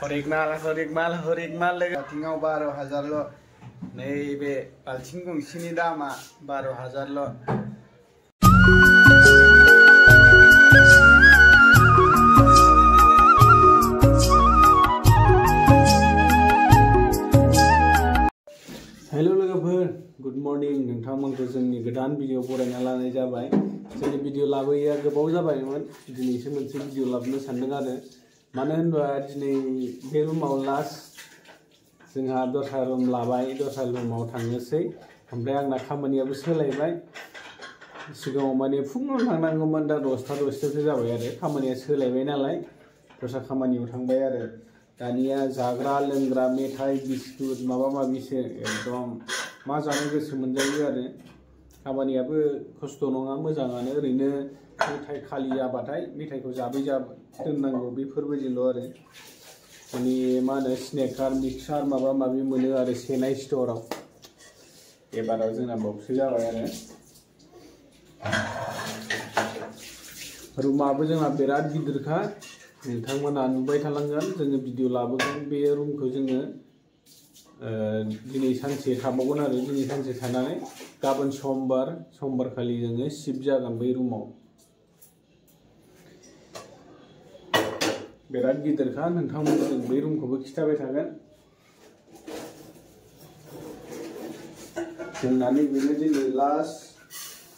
हरिकमाल बाल्थिङाव 12,000ल' नैबे बाल्थिं गंसेनि दामा 12,000ल'। हेलो लोगोफोर, गुड मर्निं। नोंथांमोनखौ जोंनि गोदान भिडिअ बरायना लानाय जाबाय। जोंनि भिडिअ लाबोयैया गोबाव जाबायमोन, दिनैसो मोनसे भिडिअ लाबोनो सानदों आरो। मानो होनबा दिनै बे रुमाव लास्ट जोंहा दस्रा रुम लाबाय, दस्रा रुमाव थांनोसै। ओमफ्राय आंना खामानियाबो सोलायबाय। सिगाङाव माने फुङाव थांनांगौमोन, दा 10:00-11:00 जाबाय आरो। खामानिया सोलायबाय नालाय दस्रा खामानियाव थांबाय आरो। दानिया जाग्रा लोंग्रा मेथाइ बिस्कुट माबा माबिसो, एकदम मा जानो गोसो मोनजायो आरो। खामानियाबो खस्थ' नङा, मोजाङानो। ओरैनो मेथाइ खालि जाबाथाय मेथाइखौ जाबै दोननांगौ, बेफोरबायदिल' आरो। माने मा होनो स्नेकार मिक्सार माबा माबि मोनो आरो सेनाय स्ट'राव। एबाराव जोंना बावसो जाबाय आरो। रुमाबो जोंना बिराद गिदिरखा, नोंथांमोना नुबाय थालांगोन। जोङो भिडिअ लाबोगोन। बे रुमखौ जोङो दिनै सानसे थाबावगोन आरो। दिनै सानसे थानानै गाबोन समबार खालि जोङो शिफ्ट जागोन बै रुमाव। बिराद गिदिरखा, नोंथांमोनजों बै रुमखौबो खिथाबाय थागोन। जोंना नैबेनो दिनै लास्ट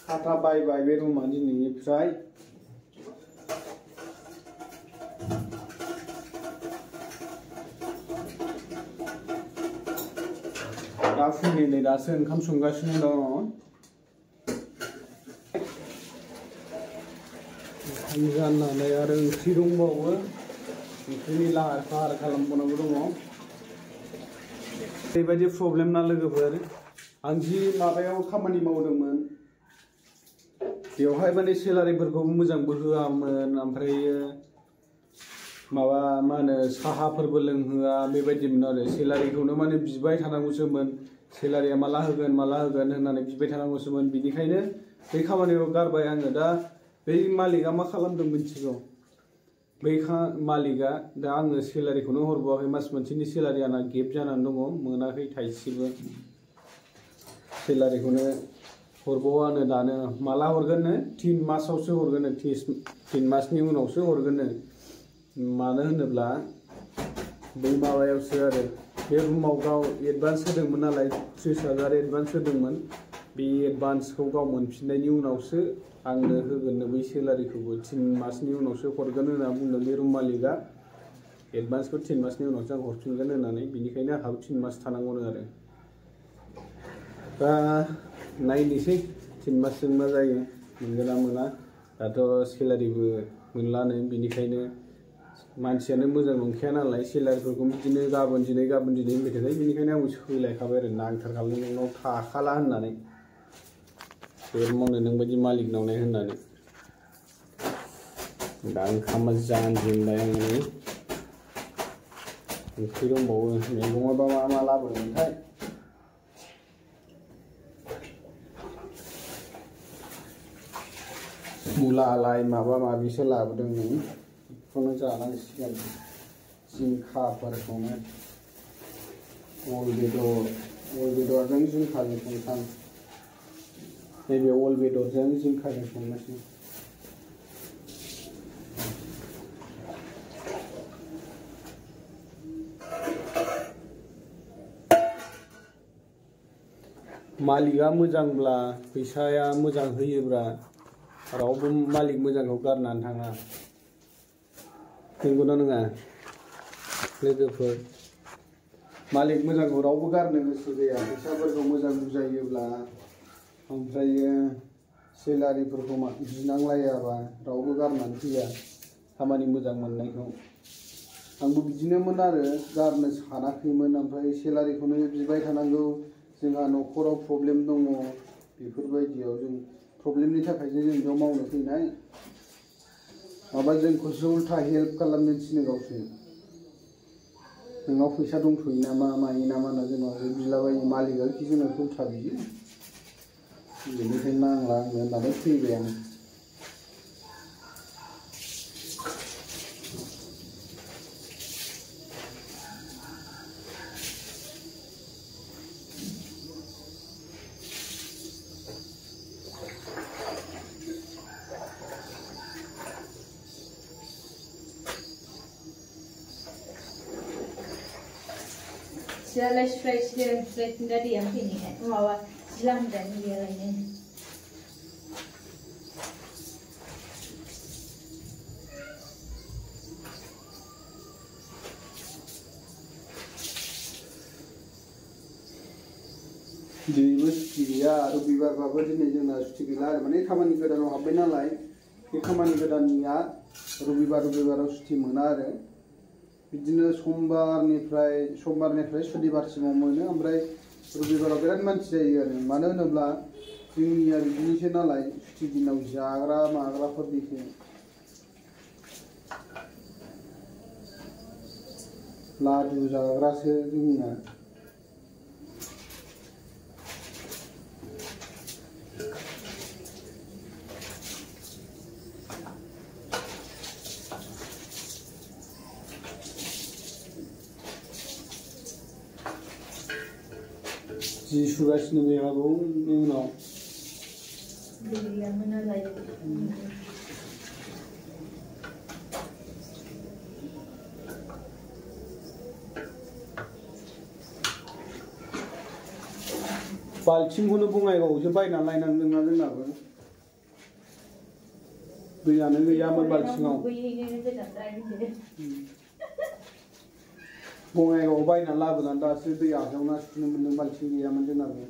खाथा बायबाय बे रुमा दिनैनिफ्राय। दा फुंनि नै दासो ओंखाम संगासिनो दङ। ओंखाम जाननानै आरो ओंख्रि दंबावो, ओंख्रिनि लाहार फाहार खालामबावनांगौ दङ। ओरैबायदि प्रब्लेम ना लोगोफोर, आं जि माबायाव खामानि मावदोंमोन बेवहाय माने सेलारिफोरखौबो मोजांबो होआमोन। ओमफ्रायो मा होनो साहाफोरबो लोंहोआ, बेबायदिमोन आरो। सेलारिखौनो माने बिबाय थानांगौसोमोन। सेलारिया माला होगोन होननानै बिबाय थानांगौसोमोन। बिनिखायनो बै खामानिखौ गारबाय आङो। दा बै मालिकआ मा खालामदों मिथिगौ? बै मालिकआ दा आङो सेलारिखौनो हरबावाखै। मास मोनसेनि सेलारि आंना गेप जानानै दङ, मोनाखै थाइसेबो। सेलारिखौनो हरबावानो दानो। माला हरगोननो? 3 मासावसो हरगोननो। 3 मासनि उनावसो हरगोननो। मानो होनोब्ला बै माबायावसो आरो, बे रुमाव गाव एडभान्स होदोंमोन नालाय, 30,000 एडभान्स होदोंमोन। बे एडभान्सखौ गाव मोनफिननायनि उनावसो आंनो होगोननो बै सेलारिखौबो। 3 मासनि उनावसो हरगोन होनना बुंदों बे रुम मालिकआ। एडभान्सखौ 3 मासनि उनावसो आं हरफिनगोन होननानै। बिनिखायनो आंहाबो 3 मास थानांगौनो आरो। दा नायनोसै 3 मासजों मा जायो, मोनगोन ना मोना। दाथ' सेलारिबो मोनलानो, बिनिखायनो मानसियानो मोजां नंखाया नालाय। सेलारिफोरखौ बिदिनो गाबोन दिनै होनबाय थाखायो। बिनिखायनो आंबो सोलायखाबाय आरो। नांथारखागौ नोंनाव थाखाला होननानै, बे मावनो नोंबायदि मालिकनावनो होननानै। दा ओंखामा जानजेनबाय आङो। ओंख्रि दंबावो, मैगङाबा मा लाबोगोनथाय। मुला लाइ माबा माबिसो लाबोदों, बेखौनो जानांसिगोन। जिंखाफोरखौनो अल बेदरजों जिंखाजों संसां। नैबे अल बेदरजों जिंखाजों संगासिनो। मालिकआ मोजांब्ला, फैसाया मोजां होयोब्ला रावबो मालिक मोजांखौ गारनानै थाङा। नंगौना नङा लोगोफोर? मालिक मोजांखौ रावबो गारनो गोसो जाया। फैसाफोरखौ मोजां बुजायोब्ला, ओमफ्रायो सेलारिफोरखौ बिनांलायाबा रावबो गारनानै फैया खामानि मोजां मोननायखौ। आंबो बिदिनोमोन आरो, गारनो सानाखैमोन। ओमफ्राय सेलारिखौनो बिबाय थानांगौ। जोंहा न'खराव प्रब्लेम दङ। बेफोरबायदियाव जों प्रब्लेमनि थाखायसो जों बेयाव मावनो फैनाय। माबा जोंखौसो उल्था हेल्प खालामनो थिनो गावसो। नोंनाव फैसा दंथ'यो नामा मायो नामा होनना जोंनाव बिलाबायो। मालिकआ जोंनाव उल्था बियो। बेनिखायनो नांला आंनो होननानै फैबाय आं। Silalah fresh dari yang ini kan, mawa silam dan dia lainnya. दिनैबो सुथि गैया आरो बिबारबाबो दिनै जोंना सुथि गैला आरो माने खामानि गोदानाव हाबबाय नालाय बे खामानि गोदाननिया रबिबाराव सुथि मोना आरो बिदिनो समबारनिफ्राय सुनिबारसिमाव मोनो ओमफ्राय रबिबाराव बिराद मानसि जायो आरो मानो होनोब्ला जोंनिया बिदिनोसै नालाय सुथि दिनाव जाग्रा माग्राफोरनिसो लादु जाग्रासो जोंनिया जि सुगासिनो बेहाबो उनाव बाल्थिंखौनो बङाइगावआवसो बायना लायनांदोंना जोंनाबो दैयानो गैयामोन बाल्थिङाव बङाइगावआव बायना लाबोनानै दासो दै आजावना सुनो मोन्दों बाल्थिं गैयामोन जोंनाबो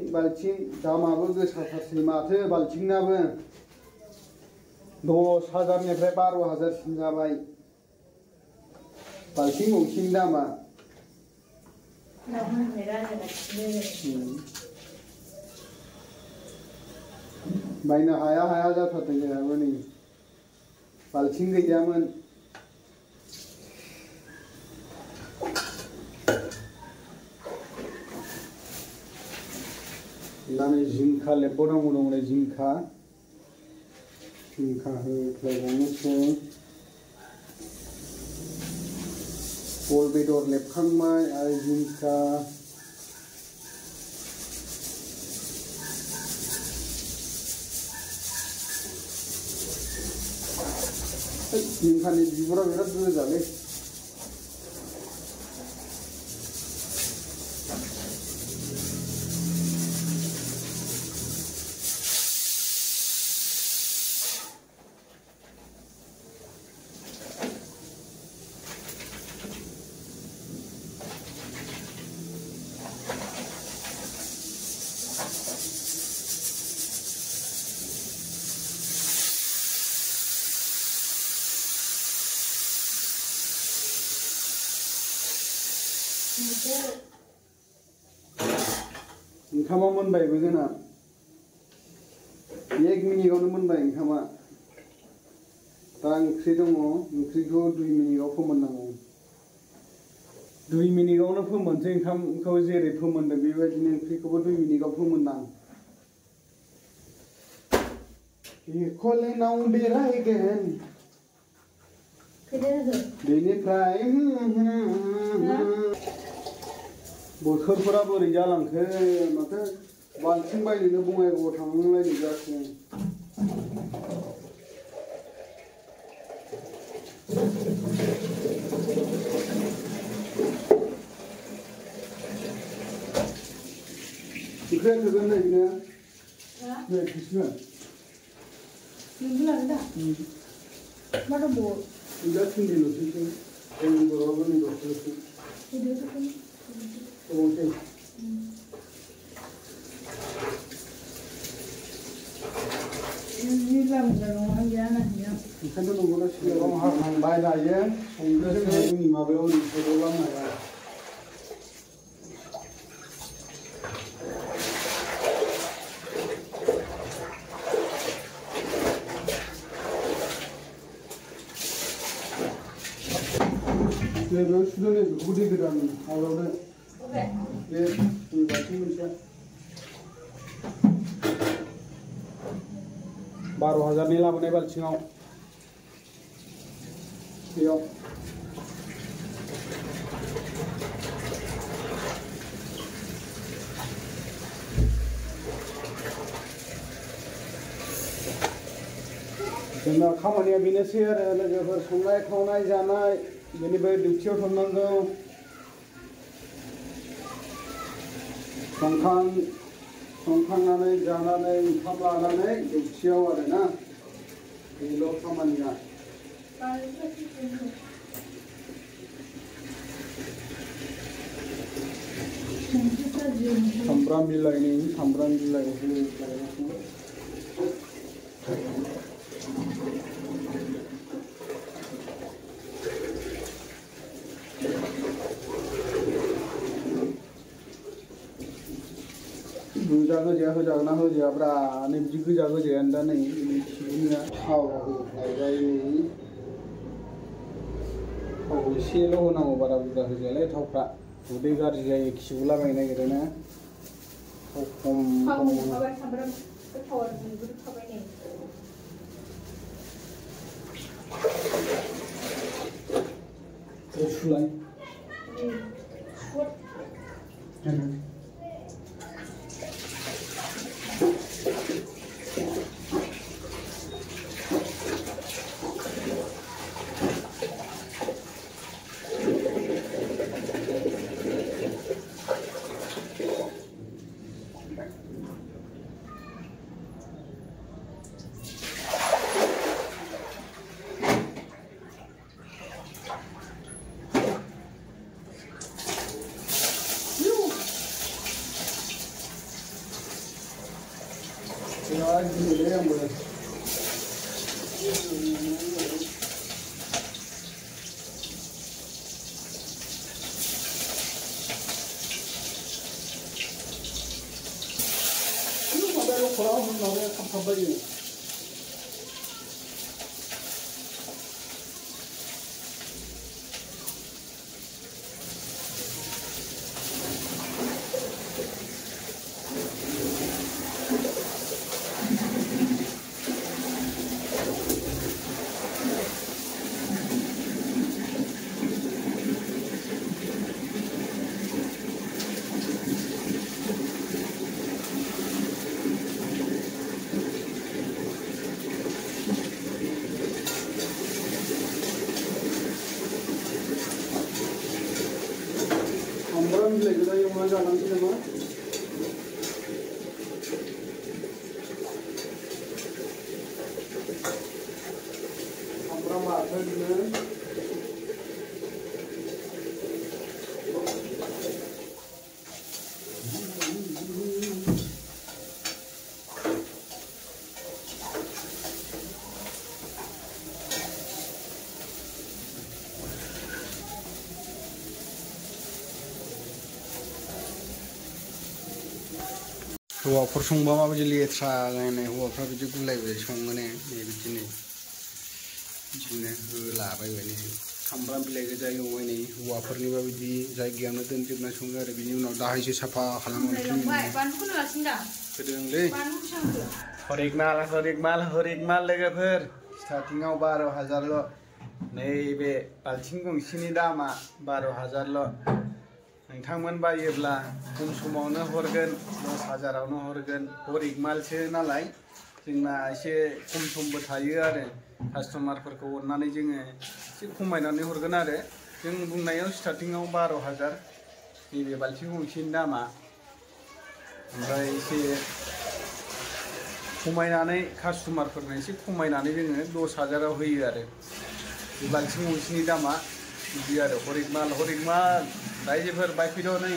बाल्थिं दामाबो गोसाथारसै माथो बाल्थिंनाबो 10,000निफ्राय 12,000सिम जाबाय बाल्थिं गंसेनि दामा बायनो हाया जाथारदों जोंहाबो नै बाल्थिं गैयामोन दा नै जिंखा लेबबावनांगौ दं नै जिंखा होख्लायबावनोसै बल बेदर लेबखांबाय आरो जिंखा जिंखानि बिगुरा बिराद गोजालै ओंखामा मोनबायबो जोंना 1 मिनिटावनो मोनबाय ओंखामा दा ओंख्रि दङ ओंख्रिखौ 2 मिनिटाव फोमोननांगौ 2 मिनिटावनो फोमोनसै ओंखामखौ जेरै फोमोनदों बेबायदिनो ओंख्रिखौबो 2 मिनिटाव फोमोननां कलेनाव बेरायगोन बेनिफ्राय बोथोरफोरा बोरै जालांखो माथो बाल्थिं बायनोनो बङाइगावआव थांलायनाय जायाखै ओंख्रिया थोगोन नै बिनो नै थोसिगोन नोंबो लादो दा मा दंबावो दा थिनदिल'सै जोंनि बर'आबो नै दसल'सै ओंखायनो नंगौना सिगाङाव हांबाय दायो संग्रासो जोंनि माबायाव ओरैनो हाया बेयाव सुदों नै बेखौबो दै गोदान आजावदो बे बाल्थिं मोनसेया 12,000नि लाबोनाय बाल्थिङाव बेयाव जोंना खामानिया बेनोसै आरो लोगोफोर संनाय खावनाय जानाय बेनिफ्राय डिउटियाव थांनांगौ संखांनानै जानानै ओंखाम लानानै डिउटियाव आरोना बेल' खामानिया सामब्राम बिलाइनि सामब्राम बिलाइ गोजा गोजाया होजागोना होजायाब्रा नै बिदि गोजा गोजायानो दा नै खिबुनिया थाव होलायबाय नै थाव एसेल' होनांगौ बारा बुरजा होजायालै थावफ्रा उदै गाज्रि जायो खिगुलाबायनो नागिरोना थाव खम सुलाय बिलाइ गोजा एवना जानांसै नामा सामब्राम बाथोननो हौवाफोर संबा माबायदि लेथ्रा जानाय हौवाफ्रा बिदि गुलायबाय सङो ने बिदिनो होलाबायबाय नै सामब्राम बिलाइ गोजा एवबाय नै हौवाफोरनिबा बिदि जायगायावनो दोनजोबना सङो आरो बिनि उनाव दाहायसो साफा खालामनानै होदोंलै हरिकमाल लोगोफोर स्टार्टिंआव 12,000ल' नैबे बाल्थिं गंसेनि दामा 12,000ल' नोंथांमोन बायोब्ला खम समावनो हरगोन 10,000आवनो हरगोन हरिकमालसो नालाय जोंना एसे खम समबो थायो आरो कास्टमारफोरखौ अननानै जोङो एसे खमायनानै हरगोन आरो जों बुंनायाव स्टार्टिंआव 12,000 नैबे बाल्थिं गंसेनि दामा ओमफ्राय एसे खमायनानै कास्टमारफोरनो एसे खमायनानै जोङो 10,000आव होयो आरो बे बाल्थिं गंसेनि दामा बिदि आरो हरिकमाल रायजोफोर बायफैद' नै